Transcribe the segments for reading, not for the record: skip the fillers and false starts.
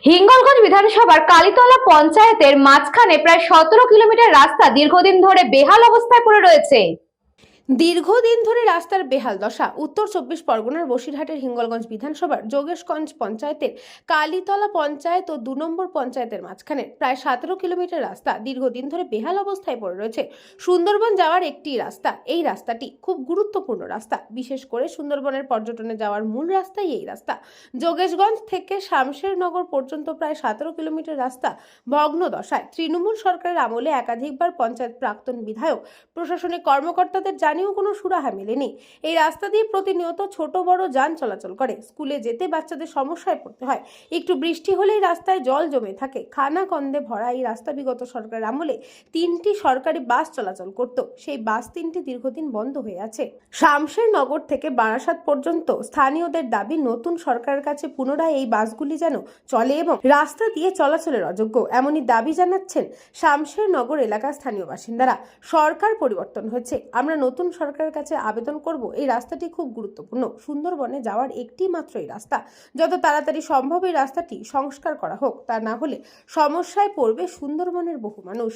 হিঙ্গলগঞ্জ বিধানসভার কালীতলা পঞ্চায়েতের মাঝখানে প্রায় 17 কিলোমিটার রাস্তা দীর্ঘদিন ধরে বেহাল অবস্থায় পড়ে রয়েছে। দীর্ঘদিন ধরে রাস্তার বেহাল দশা। উত্তর 24 পরগনার বসিরহাটের হিঙ্গলগঞ্জ বিধানসভার যোগেশগঞ্জ পঞ্চায়েতের কালীতলা পঞ্চায়েত ও 2 নম্বর পঞ্চায়েতের মাঝখানে প্রায় 17 কিলোমিটার রাস্তা দীর্ঘদিন ধরে বেহাল অবস্থায় পড়ে রয়েছে। সুন্দরবন যাওয়ার একটি রাস্তা, এই রাস্তাটি খুব গুরুত্বপূর্ণ রাস্তা। বিশেষ করে সুন্দরবনের পর্যটনে যাওয়ার মূল রাস্তাই এই রাস্তা। যোগেশগঞ্জ থেকে শামশেরনগর পর্যন্ত প্রায় 17 কিলোমিটার রাস্তা ভগ্ন দশায়। তৃণমূল সরকারের আমলে একাধিকবার পঞ্চায়েত প্রাক্তন বিধায়ক, প্রশাসনিক কর্মকর্তাদের জানিয়েও কোনো সুরাহা মেলেনি। এই রাস্তা দিয়ে প্রতিনিয়ত ছোট বড় যান চলাচল করে। স্কুলে যেতে বাচ্চাদের সমস্যায় পড়তে হয়। একটু বৃষ্টি হলেই রাস্তায় জল জমে থাকে। খানা কন্দে ভরা এই রাস্তা বিগত সরকারের আমলে 3টি সরকারি বাস চলাচল করত। সেই বাস 3টি দীর্ঘদিন বন্ধ হয়ে আছে। শামশেরনগর থেকে বারাসাত পর্যন্ত স্থানীয়দের দাবি, নতুন সরকারের কাছে পুনরায় এই বাসগুলি যেন চলে এবং রাস্তা দিয়ে চলাচলের অযোগ্য, এমনই দাবি জানাচ্ছেন শামশেরনগর এলাকার স্থানীয় বাসিন্দারা। সরকার পরিবর্তন হয়েছে, আমরা নতুন সরকারের কাছে আবেদন করব। এই রাস্তাটি খুব গুরুত্বপূর্ণ। সুন্দরবনে যাওয়ার একটি মাত্র এই রাস্তা। যত তাড়াতাড়ি সম্ভব এই রাস্তাটি সংস্কার করা হোক, তা না হলে সমস্যায় পড়বে সুন্দরবনের বহু মানুষ।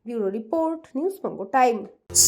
Bureau Report, News Mongo Time.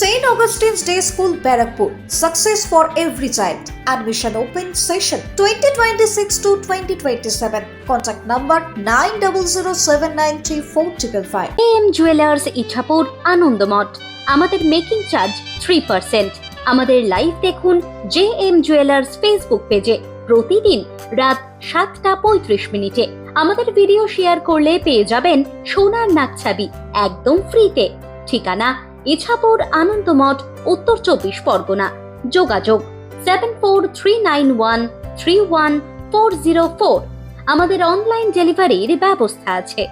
St. Augustine's Day School, Barakpur. Success for every child. Admission open session 2026 to 2027. Contact number 9007934555. AM Jewelers Ichapur Anandamath. আমাদের মেকিং চার্জ 3%। আমাদের লাইভ দেখুন JM Jewelers ফেসবুক পেজে প্রতিদিন রাত 7:35 আমাদের ভিডিও শেয়ার করলে পেয়ে যাবেন সোনার নাকছাবি একদম ফ্রিতে। ঠিকানা ইছাপুর আনন্দমঠ, উত্তর 24 পরগনা। যোগাযোগ 7439131404। আমাদের অনলাইন ডেলিভারির ব্যবস্থা আছে।